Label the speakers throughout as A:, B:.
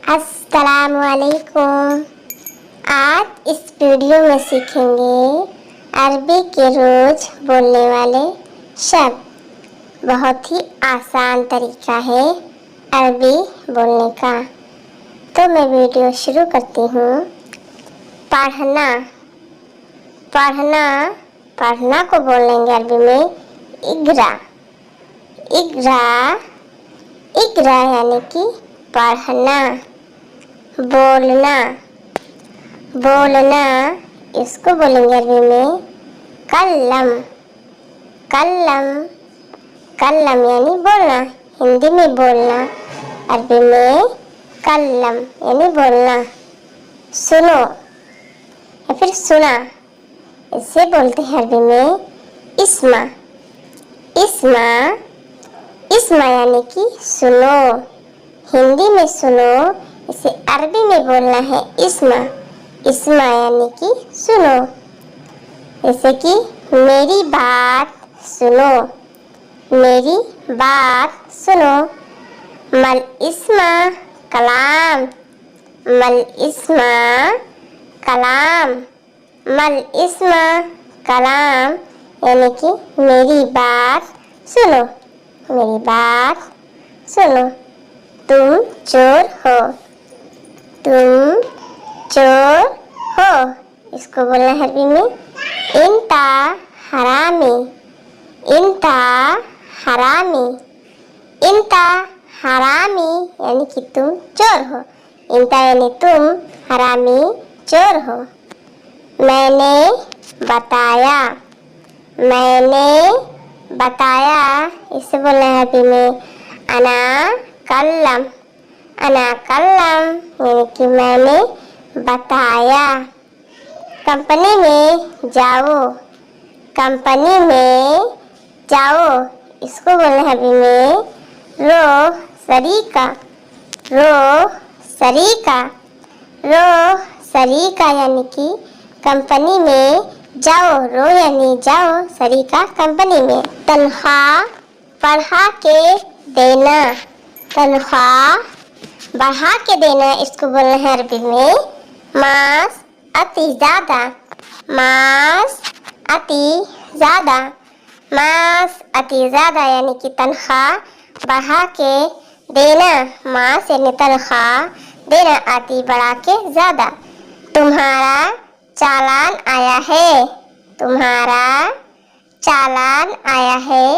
A: अस्सलामुअलैकुम। आज इस वीडियो में सीखेंगे अरबी के रोज बोलने वाले शब्द। बहुत ही आसान तरीका है अरबी बोलने का। तो मैं वीडियो शुरू करती हूँ। पढ़ना पढ़ना पढ़ना को बोलेंगे अरबी में इकरा। इकरा इकरा यानी कि पढ़ना। बोलना बोलना इसको बोलेंगे अरबी में कल्लम। कल्लम कल्लम यानी बोलना, हिंदी में बोलना, अरबी में कल्लम यानी बोलना। सुनो या फिर सुना, इसे बोलते हैं अरबी में इस्मा। इस्मा इस्मा यानी कि सुनो, हिंदी में सुनो, इसे अरबी में बोलना है इस्मा। इस्मा यानी कि सुनो। जैसे कि मेरी बात सुनो, मेरी बात सुनो। मल इस्मा कलाम। मल इस्मा कलाम। मल इस्मा कलाम यानी कि मेरी बात सुनो, मेरी बात सुनो। तुम चोर हो। तुम चोर हो, इसको बोलना है अरबी में इंता हरामी। इंता हरामी। इंता हरामी यानी कि तुम चोर हो। इंता यानी तुम, हरामी चोर हो। मैंने बताया। मैंने बताया, इसे बोलना है अरबी में अना कल्लम। अना कल्लम यानी कि मैंने बताया। कंपनी में जाओ। कंपनी में जाओ, इसको बोलना है अरबी में रो सरीका। रो सरीका। रो सरीका यानी कि कंपनी में जाओ। रो यानी जाओ, सरीका कंपनी में। तनख्वाह बढ़ा के देना। तनख्वाह बढ़ा के देना, इसको बोलना है अरबी में मास अति ज़्यादा। मास अति ज़्यादा। मास अति ज़्यादा यानी कि तनख्वाह बढ़ा के देना। मास यानी तनख्वाह देना, अति बढ़ा के ज़्यादा। तुम्हारा चालान आया है। तुम्हारा चालान आया है,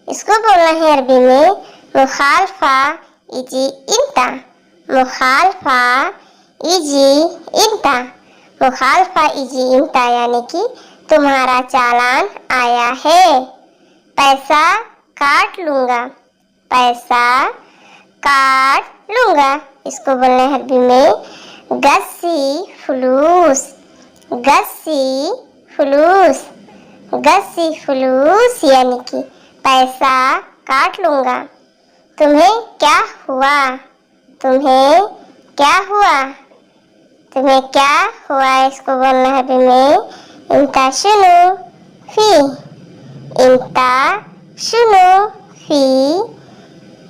A: इसको बोलना है अरबी में मुखालफा इजी इंता। मुखालफा इजी इंता। मुखालफा इजी इंता यानी कि तुम्हारा चालान आया है। पैसा काट लूँगा। पैसा काट लूँगा, इसको बोलना है अरबी में गस्सी फुलूस। गस्सी फुलूस। गस्सी फुलूस यानी कि पैसा काट लूँगा। तुम्हें क्या हुआ। तुम्हें क्या हुआ। तुम्हें क्या हुआ, इसको बोलना है अरबी में इंता शुनु फी। इंता शुनु फी।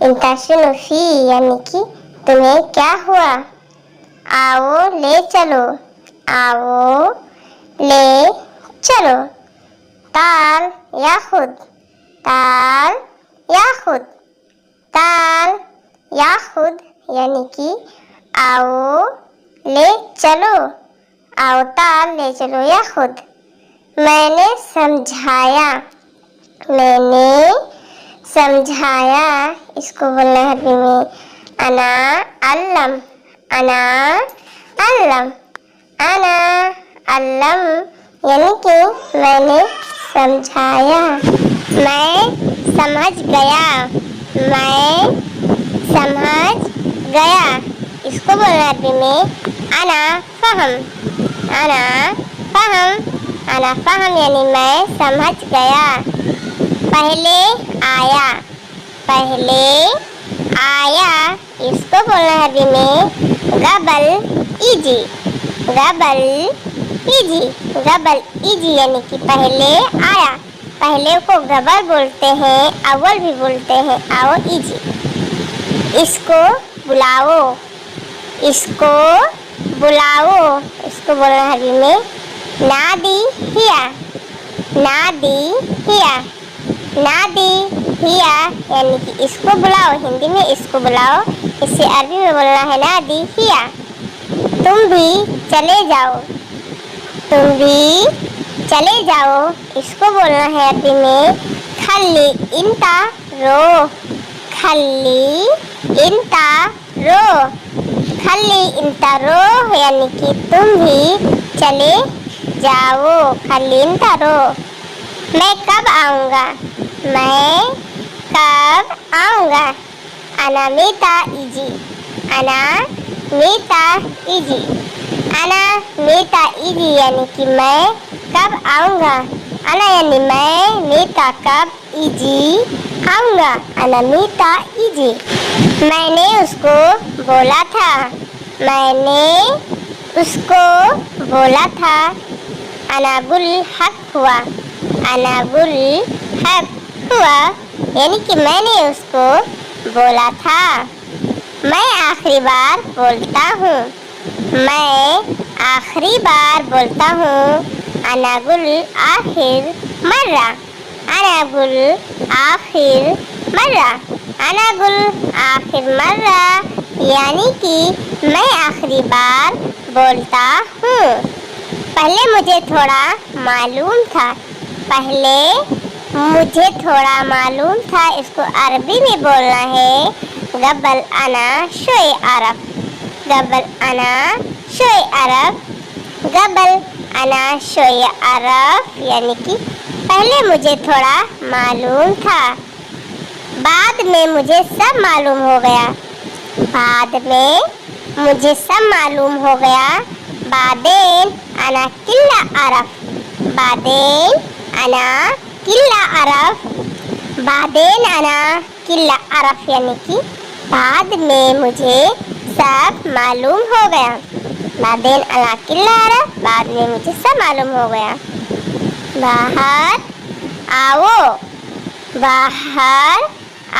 A: इंता शुनु फी यानी कि तुम्हें क्या हुआ। आओ ले चलो। आओ ले चलो। ताल या खुद। ताल या खुद। ताल या खुद यानी कि आओ ले चलो। आओ ताल ले चलो या खुद। मैंने समझाया। मैंने समझाया, इसको बोलना है अरबी में अना अल्लम। अना अल्लम। अना अल्लम यानी कि मैंने समझाया। मैं समझ गया। मैं समझ गया, इसको बोलना है अरबी में अना फहम। अना फहम। अना फहम यानी मैं समझ गया। पहले आया। पहले आया, इसको बोलना है अरबी में गबल इजी। गबल इजी। गबल इजी यानी कि पहले आया। पहले को गबल बोलते हैं, अव्वल भी बोलते हैं। आओ इजी। इसको बुलाओ। इसको बुलाओ। इसको बोलना है अरबी में नादी हिया, नादी हिया, नादी हिया, यानी कि इसको बुलाओ। हिंदी में इसको बुलाओ, इसे अरबी में बोलना है नादी हिया। तुम भी चले जाओ, तुम भी चले जाओ, इसको बोलना है अरबी में खल्ली इंता रो, खल्ली इंता रो, खल्ली इंता रो, यानी कि तुम भी चले जाओ, खल्ली इंता रो। मैं कब आऊँगा, मैं कब आऊँगा। अना मीता इजी, अना मीता इजी, अना मीता इजी, यानी कि मैं कब आऊँगा। अना यानी मैं, मीता कब, इजी आऊँगा। अना मीता इजी। मैंने उसको बोला था, मैंने उसको बोला था। अना गुल हक हुआ, अना गुल हक हुआ, यानी कि मैंने उसको बोला था। मैं आखिरी बार बोलता हूँ, मैं आखिरी बार बोलता हूँ। अना गुल आखिर मर्रा, अना गुल आखिर मर्रा, अना गुल आखिर मर्रा, यानी कि मैं आखिरी बार बोलता हूँ। पहले मुझे थोड़ा मालूम था, पहले मुझे थोड़ा मालूम था, इसको अरबी में बोलना है गबल अना शोए अरब, गबल अना शोए अरब, गबल अना शोए अरब, यानी कि पहले मुझे थोड़ा मालूम था, बाद में मुझे सब मालूम हो गया, बाद में मुझे सब मालूम हो गया। बादेन अना किल्ला अरफ, बादेन अना किल्ला अरफ, बादेन अना किल्ला अरफ, यानी कि बाद में मुझे सब मालूम हो गया। बादेन अना किल्ला अरफ, बाद में मुझे सब मालूम हो गया। बाहर आओ, बाहर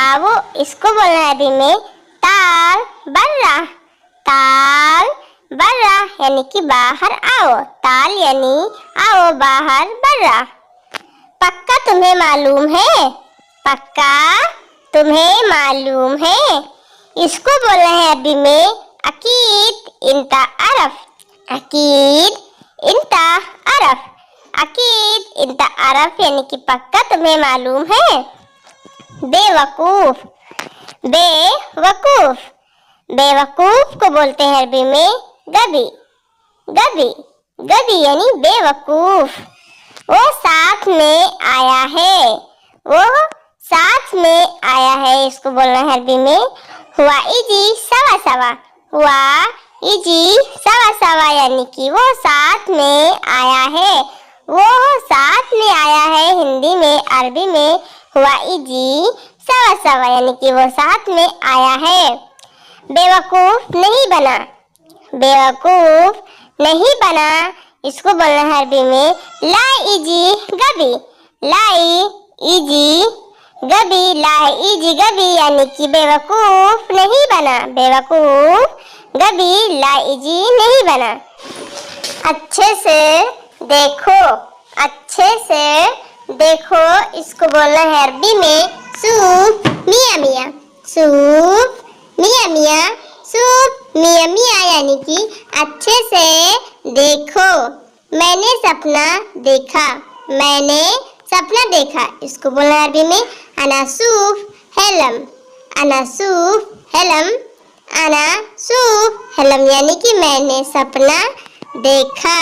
A: आओ, इसको बोलना है अभी में ताल बर्रा, ताल बर्रा, यानी कि बाहर आओ। ताल यानी आओ, बाहर बर्रा। पक्का तुम्हें मालूम है, पक्का तुम्हें मालूम है, इसको बोलना है अरबी में अकीद इंता अरफ, अकीद इंता अरफ, अकीद इंता अरफ, यानी कि पक्का तुम्हें मालूम है। बेवकूफ, बेवकूफ, बेवकूफ को बोलते हैं अरबी में गबी, गबी, गबी, यानी बेवकूफ। वो साथ में आया है, वो साथ में आया है, इसको बोलना है अरबी में हुआ इजी सवा सवा, हुआ इजी सवा सवा, यानी कि वो साथ में आया है, वो साथ में आया है। हिंदी में अरबी में हुआ इजी सवा सवा, यानी कि वो साथ में आया है। बेवकूफ नहीं बना, बेवकूफ नहीं बना, इसको बोलना है अरबी में लाई इजी गबी, लाई इजी गबी, लाई इजी गबी, यानी कि बेवकूफ नहीं बना, बेवकूफ गबी, लाई इजी नहीं बना। अच्छे से देखो, अच्छे से देखो, इसको बोलना है अरबी में सूफ मिया मिया, सूफ मिया मिया, सूफ मिया मिया, यानी कि अच्छे से देखो। मैंने सपना देखा, मैंने सपना देखा, इसको बोलना है अरबी में अना सूफ हेलम, अना सूफ हेलम, अना सूफ हेलम, यानी कि मैंने सपना देखा।